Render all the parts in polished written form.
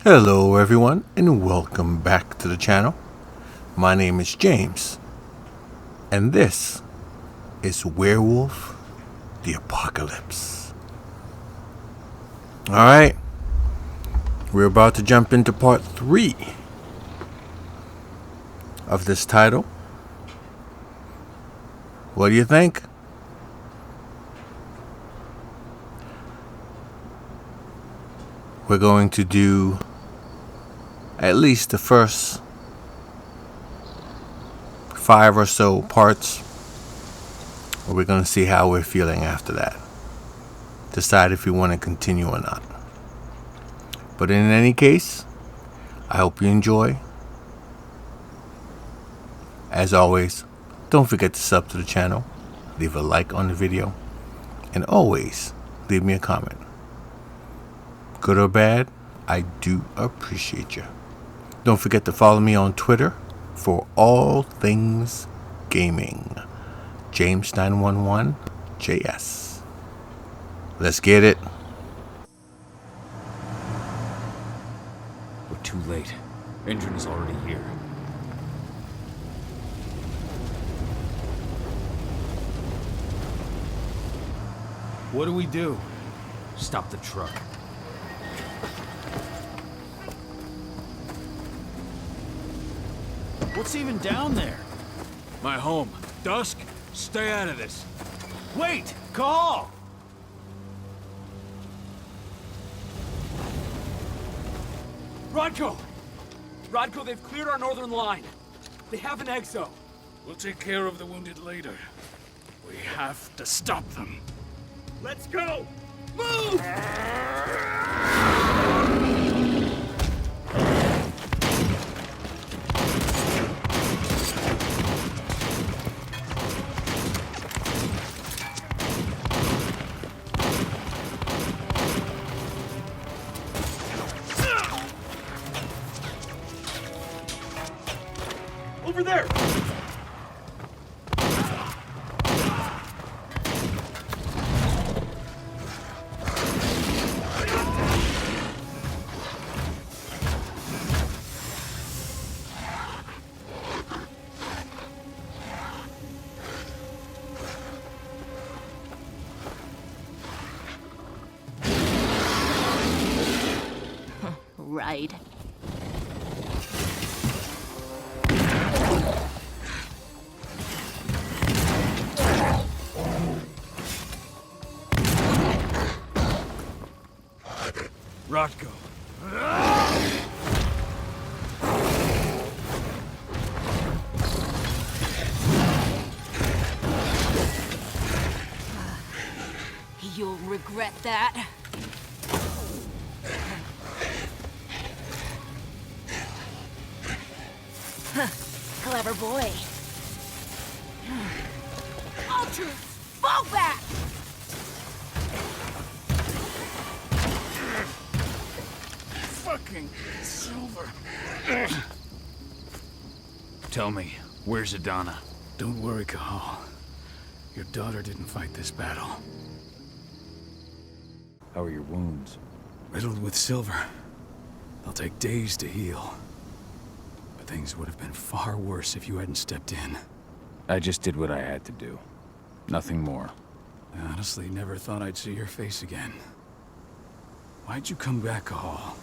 Hello everyone and welcome back to the channel. My name is James and this is Werewolf the Apocalypse. Alright, we're about to jump into part 3 of this title. What do you think? We're going to do at least the first 5 or so parts. We're going to see how we're feeling after that. Decide if we want to continue or not. But in any case, I hope you enjoy. As always, don't forget to sub to the channel, leave a like on the video, and always leave me a comment. Good or bad, I do appreciate you. Don't forget to follow me on Twitter for all things gaming. James911JS. Let's get it. We're too late. Engine is already here. What do we do? Stop the truck. What's even down there? My home. Dusk, stay out of this. Wait! Cahal! Rodko! Rodko, they've cleared our northern line. They have an exo. We'll take care of the wounded later. We have to stop them. Let's go! Move! Over there! Right. Rodko. You'll regret that. Clever boy. Ultra, fall back! Fucking Silver. Tell me, where's Adana? Don't worry, Cahal. Your daughter didn't fight this battle. How are your wounds? Riddled with silver. They'll take days to heal. But things would have been far worse if you hadn't stepped in. I just did what I had to do. Nothing more. I honestly never thought I'd see your face again. Why'd you come back, Cahal?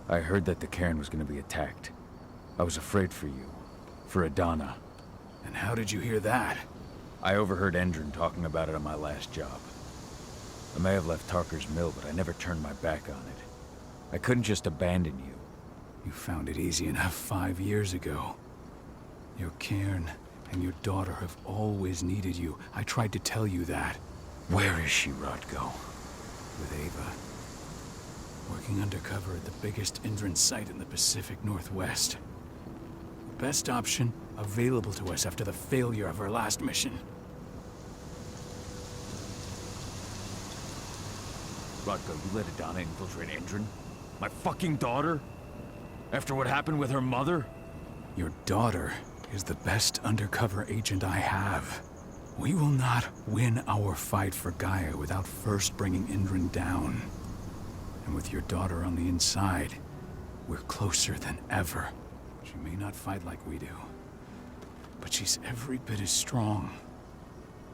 I heard that the cairn was going to be attacked. I was afraid for you. For Adana. And how did you hear that? I overheard Endron talking about it on my last job. I may have left Tarker's mill, but I never turned my back on it. I couldn't just abandon you. You found it easy enough 5 years ago. Your cairn and your daughter have always needed you. I tried to tell you that. Where is she, Rodko? With Ava. Working undercover at the biggest Indran site in the Pacific Northwest. The best option available to us after the failure of our last mission. Rodko, you let Adana infiltrate Endron? My fucking daughter? After what happened with her mother? Your daughter is the best undercover agent I have. We will not win our fight for Gaia without first bringing Indran down. And with your daughter on the inside, we're closer than ever. She may not fight like we do, but she's every bit as strong.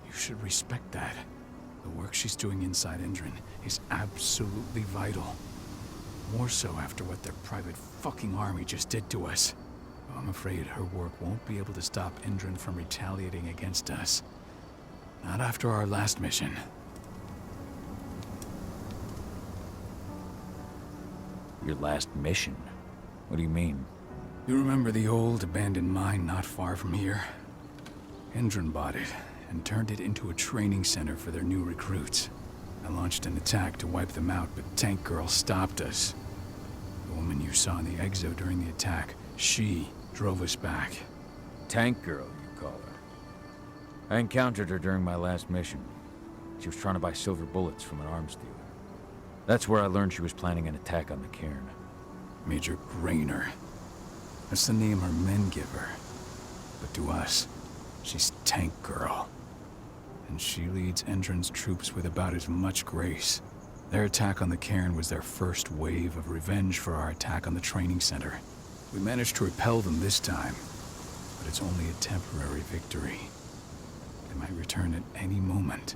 You should respect that. The work she's doing inside Indran is absolutely vital. More so after what their private fucking army just did to us. I'm afraid her work won't be able to stop Indran from retaliating against us. Not after our last mission. Your last mission? What do you mean? You remember the old abandoned mine not far from here? Indran bought it and turned it into a training center for their new recruits. I launched an attack to wipe them out, but Tank Girl stopped us. The woman you saw in the exo during the attack, she drove us back. Tank Girl, you call her. I encountered her during my last mission. She was trying to buy silver bullets from an arms dealer. That's where I learned she was planning an attack on the cairn. Major Grainer. That's the name her men give her. But to us, she's Tank Girl. And she leads Endron's troops with about as much grace. Their attack on the cairn was their first wave of revenge for our attack on the training center. We managed to repel them this time, but it's only a temporary victory. They might return at any moment.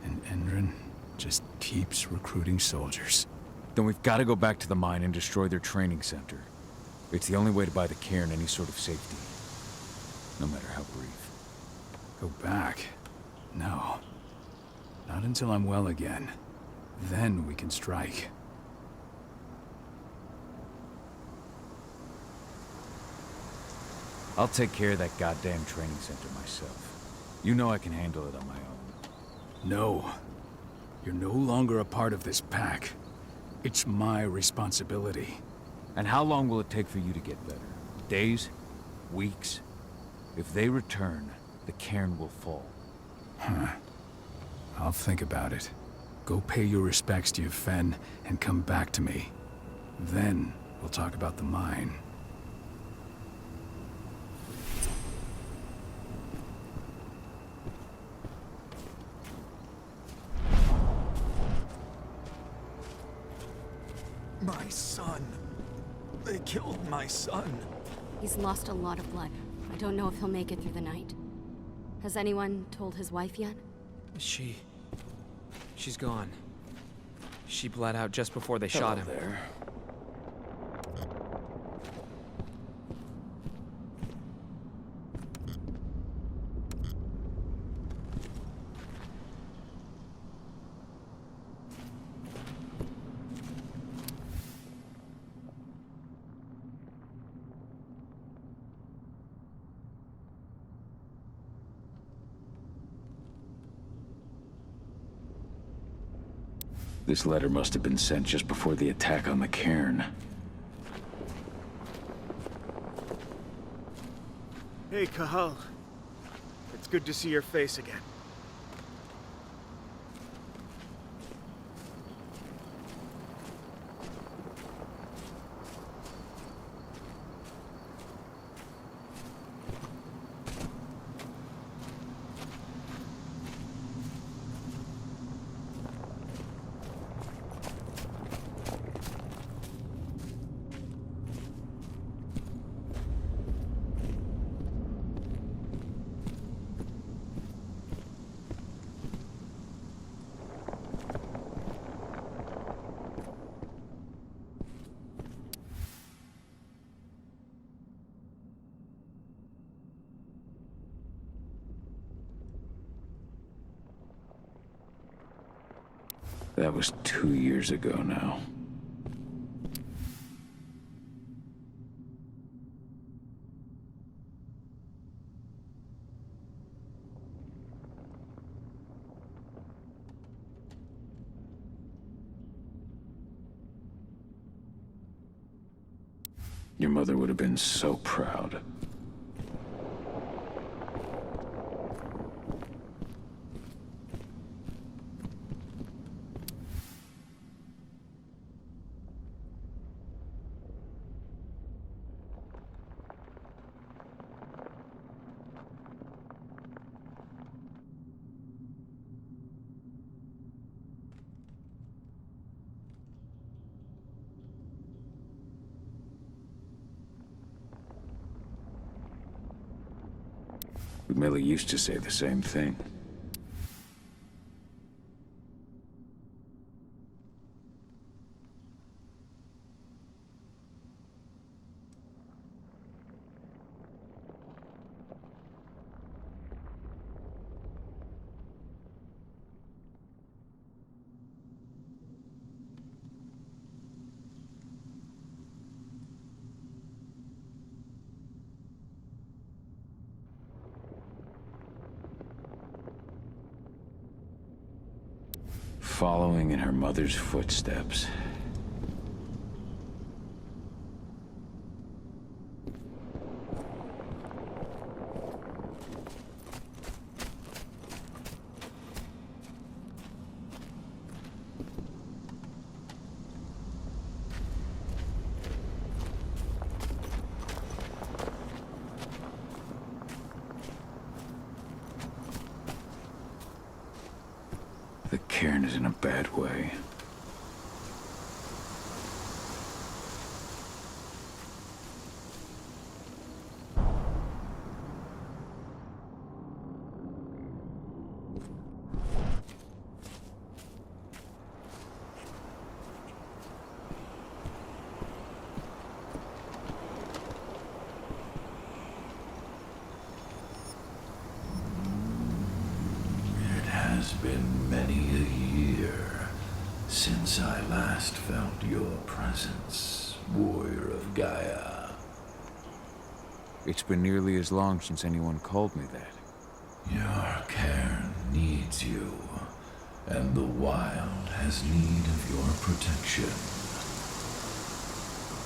And Endron just keeps recruiting soldiers. Then we've got to go back to the mine and destroy their training center. It's the only way to buy the cairn any sort of safety. No matter how brief. Go back? No. Not until I'm well again. Then we can strike. I'll take care of that goddamn training center myself. You know I can handle it on my own. No. You're no longer a part of this pack. It's my responsibility. And how long will it take for you to get better? Days? Weeks? If they return, the cairn will fall. Huh. I'll think about it. Go pay your respects to your Fen and come back to me. Then we'll talk about the mine. My son. They killed my son. He's lost a lot of blood. I don't know if he'll make it through the night. Has anyone told his wife yet? She's gone. She bled out just before they shot him. There. This letter must have been sent just before the attack on the cairn. Hey, Cahal. It's good to see your face again. That was 2 years ago now. Your mother would have been so proud. Millie used to say the same thing. Following in her mother's footsteps. The cairn is in a bad way. It has been many a year since I last felt your presence, warrior of Gaia. It's been nearly as long since anyone called me that. Your cairn needs you, and the wild has need of your protection.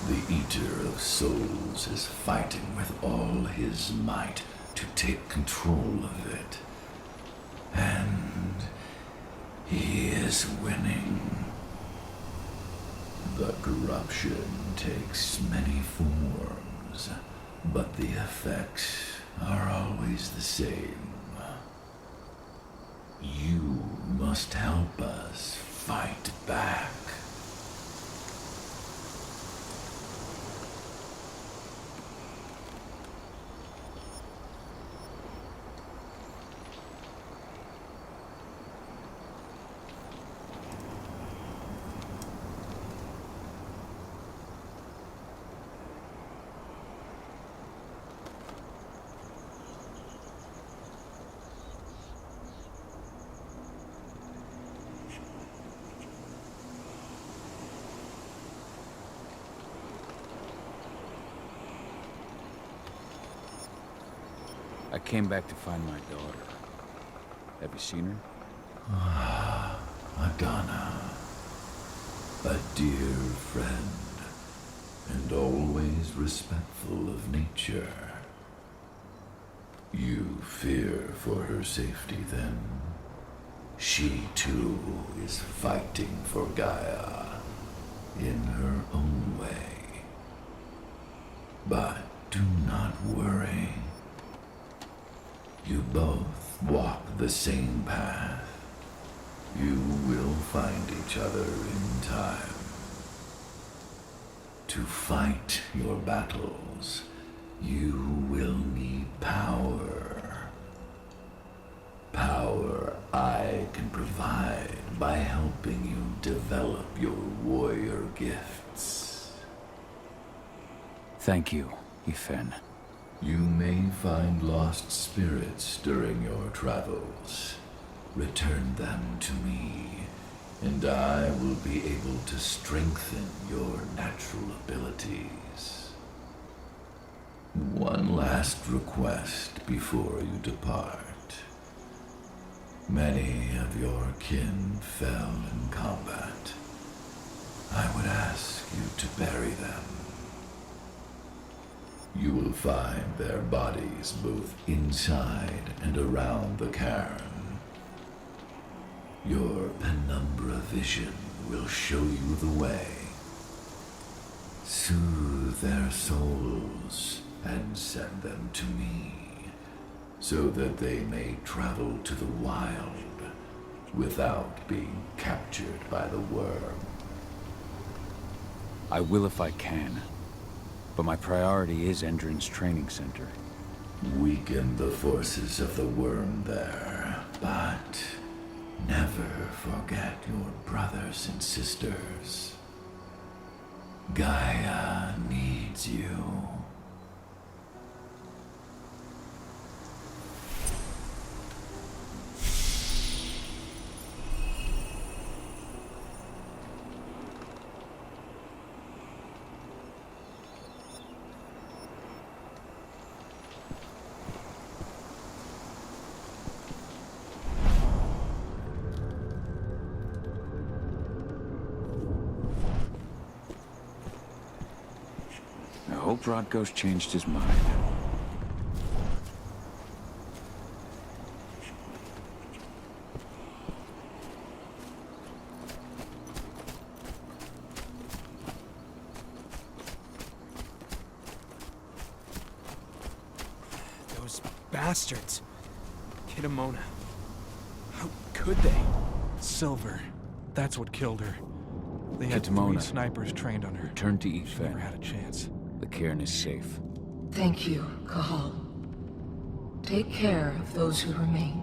The Eater of Souls is fighting with all his might to take control of it. And he is winning. The corruption takes many forms, but the effects are always the same. You must help us fight back. I came back to find my daughter. Have you seen her? Madonna, a dear friend, and always respectful of nature. You fear for her safety, then? She, too, is fighting for Gaia, in her own way. But do not worry. You both walk the same path. You will find each other in time. To fight your battles, you will need power. Power I can provide by helping you develop your warrior gifts. Thank you, Ifen. You may find lost spirits during your travels. Return them to me, and I will be able to strengthen your natural abilities. One last request before you depart. Many of your kin fell in combat. I would ask you to bury them. You will find their bodies both inside and around the cairn. Your penumbra vision will show you the way. Soothe their souls and send them to me, so that they may travel to the wild without being captured by the worm. I will if I can. But my priority is Endron's training center. Weaken the forces of the worm there, but never forget your brothers and sisters. Gaia needs you. I hope Rodko's changed his mind. Those bastards. Kitamona. How could they? Silver. That's what killed her. They had 3 Kitamona. snipers trained on her. Return to She never Ethan. had a chance. The cairn is safe. Thank you, Cahal. Take care of those who remain.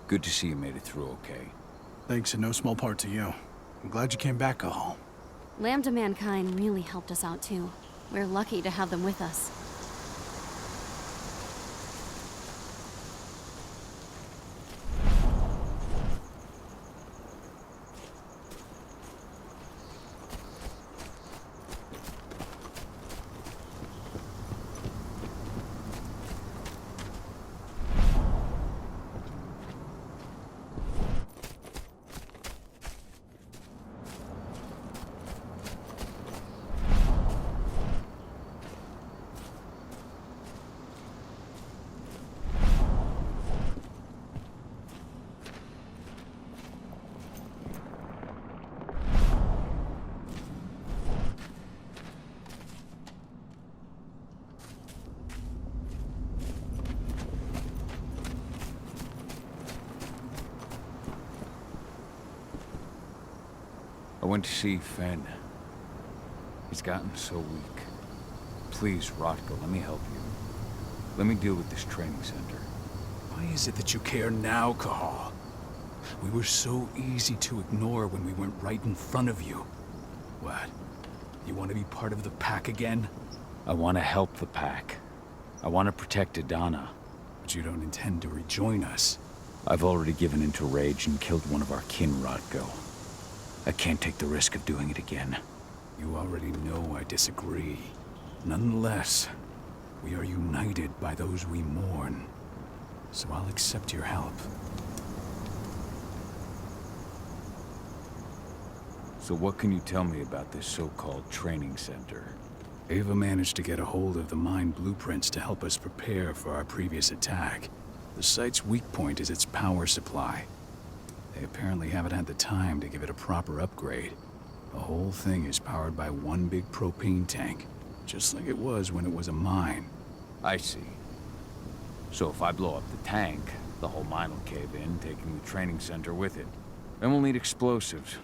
Good to see you made it through okay. Thanks in no small part to you. I'm glad you came back, Cahal. Lambda Mankind really helped us out too. We're lucky to have them with us. I went to see Fen. He's gotten so weak. Please, Rodko, let me help you. Let me deal with this training center. Why is it that you care now, Cahal? We were so easy to ignore when we went right in front of you. What? You want to be part of the pack again? I want to help the pack. I want to protect Adana. But you don't intend to rejoin us. I've already given into rage and killed one of our kin, Rodko. I can't take the risk of doing it again. You already know I disagree. Nonetheless, we are united by those we mourn. So I'll accept your help. So what can you tell me about this so-called training center? Ava managed to get a hold of the mine blueprints to help us prepare for our previous attack. The site's weak point is its power supply. They apparently haven't had the time to give it a proper upgrade. The whole thing is powered by one big propane tank, just like it was when it was a mine. I see. So if I blow up the tank, the whole mine will cave in, taking the training center with it. Then we'll need explosives.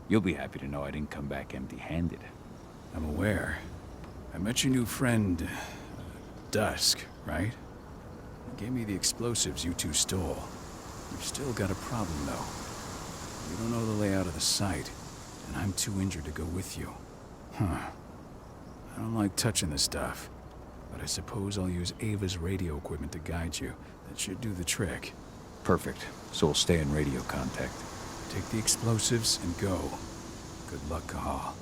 You'll be happy to know I didn't come back empty-handed. I'm aware. I met your new friend, Dusk, right? He gave me the explosives you two stole. We've still got a problem, though. We don't know the layout of the site, and I'm too injured to go with you. Huh. I don't like touching the stuff, but I suppose I'll use Ava's radio equipment to guide you. That should do the trick. Perfect. So we'll stay in radio contact. Take the explosives and go. Good luck, Cahal.